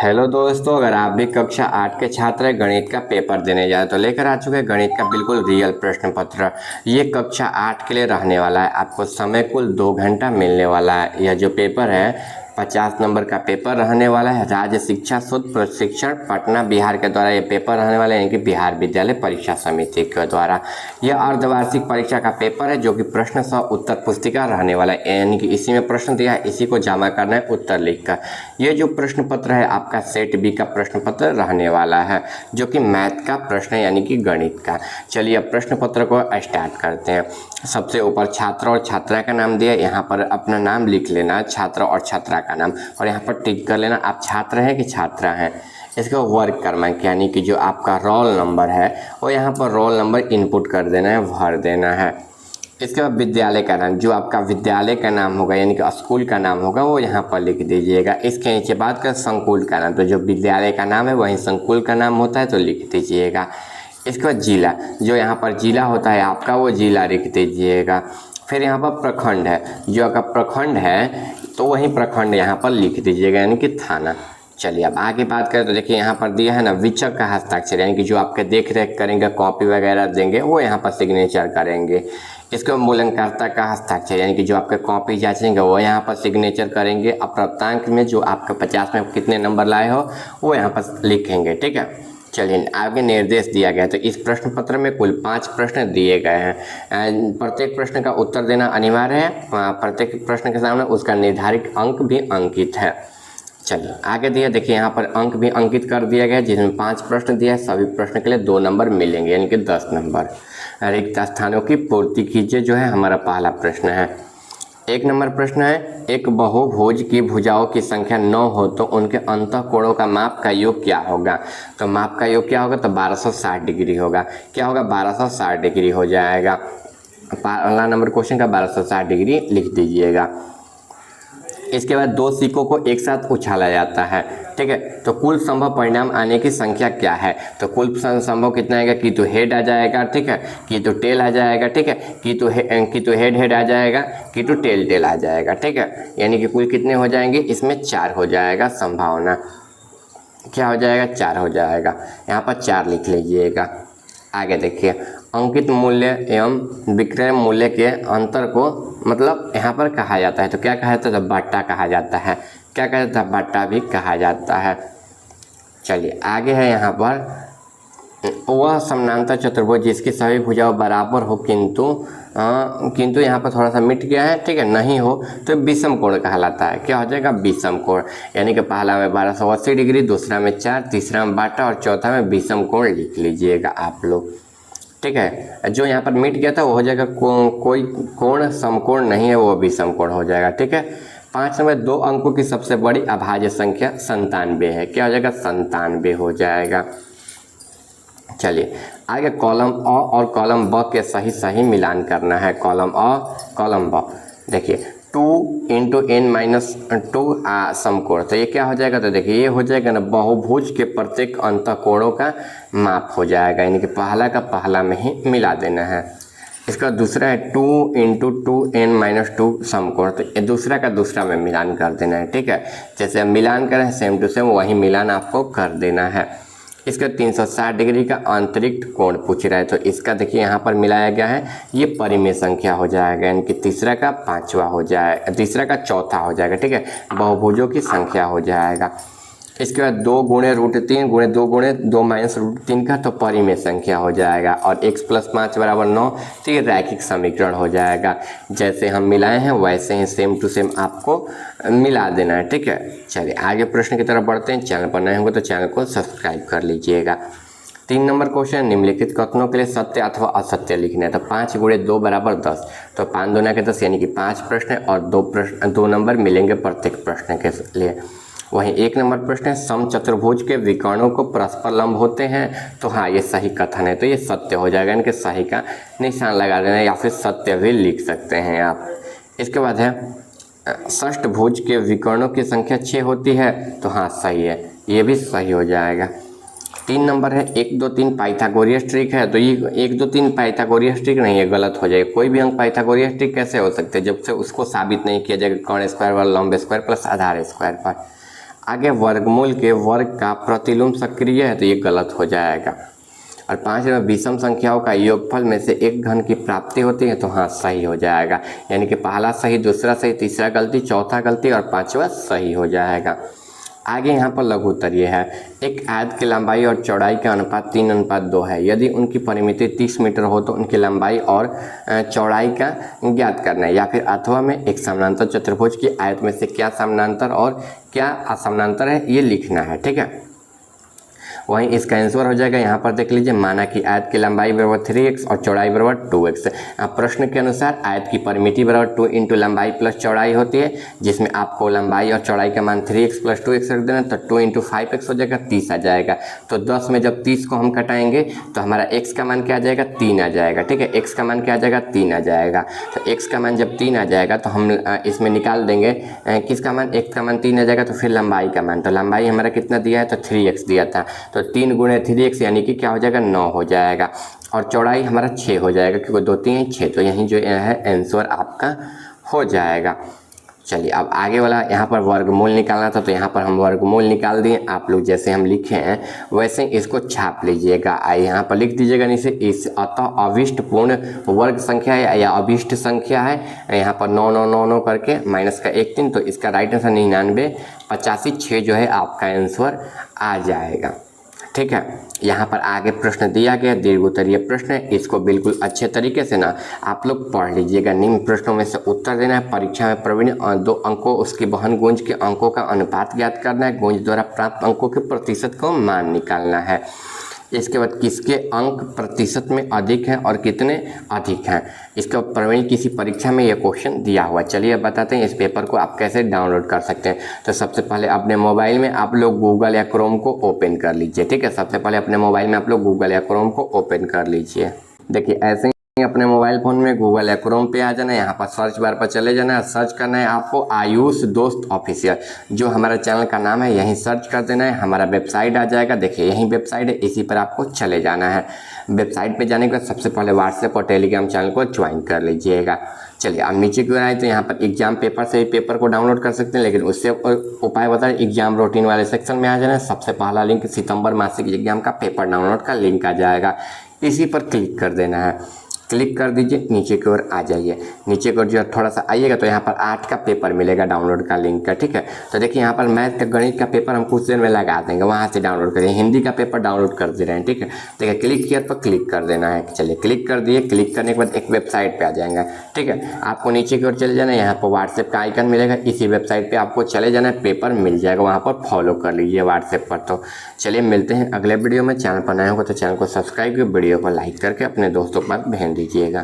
Hello दोस्तों, अगर आप भी कक्षा 8 के छात्र हैं, गणित का पेपर देने जाए तो लेकर आ चुके हैं गणित का बिल्कुल रियल प्रश्न पत्र। ये कक्षा 8 के लिए रहने वाला है। आपको समय कुल 2 घंटा मिलने वाला है। यह जो पेपर है 50 नंबर का पेपर रहने वाला है। राज्य शिक्षा शोध प्रशिक्षण पटना बिहार के द्वारा ये पेपर रहने वाला है, यानी कि बिहार विद्यालय परीक्षा समिति के द्वारा। यह अर्धवार्षिक परीक्षा का पेपर है जो कि प्रश्न सह उत्तर पुस्तिका रहने वाला है, यानी कि इसी में प्रश्न दिया है, इसी को जमा करना है उत्तर लिखकर। ये जो प्रश्न पत्र है आपका सेट बी का प्रश्न पत्र रहने वाला है, जो कि मैथ का प्रश्न है, यानी कि गणित का। चलिए अब प्रश्न पत्र को स्टार्ट करते हैं। सबसे ऊपर छात्र और छात्रा का नाम दिया, यहाँ पर अपना नाम लिख लेना, छात्र और छात्रा का नाम, और यहाँ पर टिक कर लेना आप छात्र हैं कि छात्रा हैं। इसका वर्ग क्रमांक यानी कि जो आपका रोल नंबर है वो यहाँ पर रोल नंबर इनपुट कर देना है, भर देना है। इसके बाद विद्यालय का नाम, जो आपका विद्यालय का नाम होगा यानी कि स्कूल का नाम होगा वो यहाँ पर लिख दीजिएगा। इसके नीचे बात कर संकुल का नाम, तो जो विद्यालय का नाम है वहीं संकुल का नाम होता है, तो लिख दीजिएगा। इसके बाद जिला, जो यहाँ पर जिला होता है आपका वो जिला लिख दीजिएगा। फिर यहाँ पर प्रखंड है, जो आपका प्रखंड है तो वही प्रखंड यहाँ पर लिख दीजिएगा, यानी कि थाना। चलिए अब आगे बात करें तो देखिए यहाँ पर दिया है ना विचक का हस्ताक्षर, यानी कि जो आपके देख रेख करेंगे, कॉपी वगैरह देंगे वो यहाँ पर सिग्नेचर करेंगे। इसको मूल्यांकनकर्ता का हस्ताक्षर, यानी कि जो आपके कॉपी जांचेंगे वो यहाँ पर सिग्नेचर करेंगे। अब प्राप्तांक में जो आपका 50 में कितने नंबर लाए हो वो यहाँ पर लिखेंगे, ठीक है। चलिए आगे निर्देश दिया गया, तो इस प्रश्न पत्र में कुल 5 प्रश्न दिए गए हैं। प्रत्येक प्रश्न का उत्तर देना अनिवार्य है। प्रत्येक प्रश्न के सामने उसका निर्धारित अंक भी अंकित है। चलिए आगे दिया, देखिए यहाँ पर अंक भी अंकित कर दिया गया, जिसमें 5 प्रश्न दिया है। सभी प्रश्न के लिए 2 नंबर मिलेंगे, यानी कि 10 नंबर। रिक्त स्थानों की पूर्ति कीजिए, जो है हमारा पहला प्रश्न है। 1 नंबर प्रश्न है, एक बहुभुज की भुजाओं की संख्या 9 हो तो उनके अंतःकोणों का माप का योग क्या होगा। तो माप का योग क्या होगा, तो 1260 डिग्री होगा। क्या होगा, 1260 डिग्री हो जाएगा। पहला नंबर क्वेश्चन का 1260 डिग्री लिख दीजिएगा। इसके बाद 2 सिक्कों को एक साथ उछाला जाता है, ठीक है, तो कुल संभव परिणाम आने की संख्या क्या है। तो कुल संभव कितना आएगा, कि तो हेड आ जाएगा, ठीक है, कि तो टेल आ जाएगा, ठीक है, कि तो हेड आ जाएगा, कि तो टेल आ जाएगा, ठीक है। यानी कि कुल कितने हो जाएंगे, इसमें 4 हो जाएगा संभावना। क्या हो जाएगा, 4 हो जाएगा। यहाँ पर 4 लिख लीजिएगा। आगे देखिए, अंकित मूल्य एवं विक्रय मूल्य के अंतर को मतलब यहाँ पर कहा जाता है, तो क्या कहा जाता है, तो बट्टा कहा जाता है। क्या कहा जाता है, बट्टा भी कहा जाता है। चलिए आगे है यहाँ पर, वह समानांतर चतुर्भुज जिसकी सभी भुजाएं बराबर हो किंतु यहाँ पर थोड़ा सा मिट गया है, ठीक है, नहीं हो तो विषम कोण कहलाता है। क्या हो जाएगा, विषम कोण, यानी कि पहला में 1280 डिग्री, दूसरा में 4, तीसरा में बट्टा और चौथा में विषम कोण लिख लीजिएगा आप लोग, ठीक है। जो यहाँ पर मिट गया था वो हो जाएगा कोई कोण समकोण नहीं है, वो विषम कोण हो जाएगा, ठीक है। 5 में 2 अंकों की सबसे बड़ी अभाज्य संख्या 97 है। क्या हो जाएगा, 97 हो जाएगा। चलिए आगे कॉलम अ और कॉलम ब के सही मिलान करना है। कॉलम अ कॉलम ब, देखिए 2 × n-2 समकोण, तो ये क्या हो जाएगा, तो देखिए ये हो जाएगा ना बहुभुज के प्रत्येक अंतःकोणों का माप हो जाएगा, यानी कि पहला का पहला में ही मिला देना है। इसका दूसरा है 2 × 2n-2 समकोण, तो ये दूसरा का दूसरा में मिलान कर देना है, ठीक है। जैसे हम मिलान करें सेम टू सेम वही मिलान आपको कर देना है। इसका 360 डिग्री का आंतरिक कोण पूछ रहा है, तो इसका देखिए यहाँ पर मिलाया गया है, ये परिमेय संख्या हो जाएगा, यानी कि तीसरा का 5वां हो जाएगा, तीसरा का चौथा हो जाएगा, ठीक है, बहुभुजों की संख्या हो जाएगा। इसके बाद 2 × √3 × 2 × 2 - √3 का, तो परिमेय संख्या हो जाएगा। और x + 5 = 9, तो ये रैखिक समीकरण हो जाएगा। जैसे हम मिलाए हैं वैसे ही सेम टू सेम आपको मिला देना है, ठीक है। चलिए आगे प्रश्न की तरफ बढ़ते हैं। चैनल पर नए होंगे तो चैनल को सब्सक्राइब कर लीजिएगा। 3 नंबर क्वेश्चन, निम्नलिखित कथनों के लिए सत्य अथवा असत्य लिखना है। तो 5 × 2 = 10, तो 5 दूना के 10, यानी कि 5 प्रश्न और 2 नंबर मिलेंगे प्रत्येक प्रश्न के लिए। वहीं 1 नंबर प्रश्न है, समचतुर्भुज के विकर्णों को परस्पर लंब होते हैं। तो हाँ ये सही कथन है, तो ये सत्य हो जाएगा, इनके सही का निशान लगा देना, या फिर सत्य भी लिख सकते हैं आप। इसके बाद है षष्ठभुज के विकर्णों की संख्या 6 होती है। तो हाँ सही है, ये भी सही हो जाएगा। 3 नंबर है, 1 2 3 पाइथागोरियस ट्रिक है। तो ये 1 2 3 पाइथागोरियस ट्रिक नहीं है, गलत हो जाएगा। कोई भी अंक पाइथागोरियस ट्रिक कैसे हो सकते हैं जब से उसको साबित नहीं किया जाएगा कर्ण स्क्वायर व लंब स्क्वायर प्लस आधार स्क्वायर पर। आगे वर्गमूल के वर्ग का प्रतिलोम सक्रिय है तो ये गलत हो जाएगा। और 5 में विषम संख्याओं का योगफल में से एक घन की प्राप्ति होती है तो हाँ सही हो जाएगा। यानी कि पहला सही, दूसरा सही, तीसरा गलती, चौथा गलती और पांचवा सही हो जाएगा। आगे यहाँ पर लघु उत्तर ये है, एक आयत की लंबाई और चौड़ाई का अनुपात 3:2 है। यदि उनकी परिमिति 30 मीटर हो तो उनकी लंबाई और चौड़ाई का ज्ञात करना है। या फिर अथवा में एक समानांतर चतुर्भुज की आयत में से क्या समानांतर और क्या असमानांतर है ये लिखना है। ठीक है, वहीं इसका आंसर हो जाएगा, यहाँ पर देख लीजिए, माना कि आयत की लंबाई बराबर 3x और चौड़ाई बराबर 2x। प्रश्न के अनुसार आयत की परिमिति बराबर 2 इंटू लंबाई प्लस चौड़ाई होती है, जिसमें आपको लंबाई और चौड़ाई का मान 3x प्लस 2x रख देना, तो 2 इंटू 5x हो जाएगा, 30 आ जाएगा। तो 10 में जब 30 को हम कटाएंगे तो हमारा x का मान क्या आ जाएगा, 3 आ जाएगा। ठीक है, x का मान क्या आ जाएगा, 3 आ जाएगा। तो x का मान जब 3 आ जाएगा तो हम इसमें निकाल देंगे किसका मान, x का मान 3 आ जाएगा तो फिर लंबाई का मान, तो लंबाई हमारा कितना दिया है, तो 3x दिया था, तो 3 गुणे 3x यानी कि क्या हो जाएगा, 9 हो जाएगा। और चौड़ाई हमारा 6 हो जाएगा, क्योंकि 2 3 6, तो यहीं जो है आंसर आपका हो जाएगा। चलिए अब आगे वाला, यहाँ पर वर्गमूल निकालना था तो यहाँ पर हम वर्गमूल निकाल दिए। आप लोग जैसे हम लिखे हैं वैसे इसको छाप लीजिएगा। यहाँ पर लिख दीजिएगा नीचे, इस अतः अभिष्ट पूर्ण वर्ग संख्या है या अभिष्ट संख्या है। यहाँ पर 9 9 9 9 करके माइनस का 1 3, तो इसका राइट आंसर 99 85 6 जो है आपका आंसर आ जाएगा। ठीक है, यहाँ पर आगे प्रश्न दिया गया दीर्घ उत्तरीय प्रश्न है, इसको बिल्कुल अच्छे तरीके से ना आप लोग पढ़ लीजिएगा। निम्न प्रश्नों में से उत्तर देना है। परीक्षा में प्रवीण 2 अंकों उसकी बहन गूंज के अंकों का अनुपात ज्ञात करना है। गूंज द्वारा प्राप्त अंकों के प्रतिशत को मान निकालना है। इसके बाद किसके अंक प्रतिशत में अधिक हैं और कितने अधिक हैं, इसका प्रवीण किसी परीक्षा में यह क्वेश्चन दिया हुआ है। चलिए अब बताते हैं इस पेपर को आप कैसे डाउनलोड कर सकते हैं। तो सबसे पहले अपने मोबाइल में आप लोग गूगल या क्रोम को ओपन कर लीजिए। ठीक है, सबसे पहले अपने मोबाइल में आप लोग गूगल या क्रोम को ओपन कर लीजिए। देखिए ऐसे अपने मोबाइल फ़ोन में गूगल या क्रोम पे आ जाना है, यहाँ पर सर्च बार पर चले जाना है, सर्च करना है आपको आयुष दोस्त ऑफिशियल, जो हमारा चैनल का नाम है, यहीं सर्च कर देना है। हमारा वेबसाइट आ जाएगा, देखिए यही वेबसाइट है, इसी पर आपको चले जाना है। वेबसाइट पे जाने के बाद सबसे पहले व्हाट्सएप और टेलीग्राम चैनल को ज्वाइन कर लीजिएगा। चलिए अब नीचे की ओर आए तो यहाँ पर एग्जाम पेपर से ही पेपर को डाउनलोड कर सकते हैं, लेकिन उससे उपाय बता रहे, एग्जाम रूटीन वाले सेक्शन में आ जाना है। सबसे पहला लिंक सितंबर मासिक एग्जाम का पेपर डाउनलोड का लिंक आ जाएगा, इसी पर क्लिक कर देना है। क्लिक कर दीजिए, नीचे की ओर आ जाइए। नीचे की ओर जो थोड़ा सा आइएगा तो यहाँ पर 8 का पेपर मिलेगा डाउनलोड का लिंक का। ठीक है, तो देखिए यहाँ पर मैथ का गणित का पेपर हम कुछ देर में लगा देंगे, वहाँ से डाउनलोड करिए। हिंदी का पेपर डाउनलोड कर दे रहे हैं। ठीक है, देखिए क्लिक किया पर क्लिक कर देना है। चलिए क्लिक कर दिए, क्लिक करने के बाद एक वेबसाइट पर आ जाएंगे। ठीक है, आपको नीचे की ओर चले जाना है, यहाँ पर व्हाट्सएप का आइकन मिलेगा, इसी वेबसाइट पर आपको चले जाना है, पेपर मिल जाएगा, वहाँ पर फॉलो कर लीजिए व्हाट्सएप पर। तो चलिए मिलते हैं अगले वीडियो में। चैनल पर नए होगा तो चैनल को सब्सक्राइब कर वीडियो को लाइक करके अपने दोस्तों के पास भेज दीजिएगा।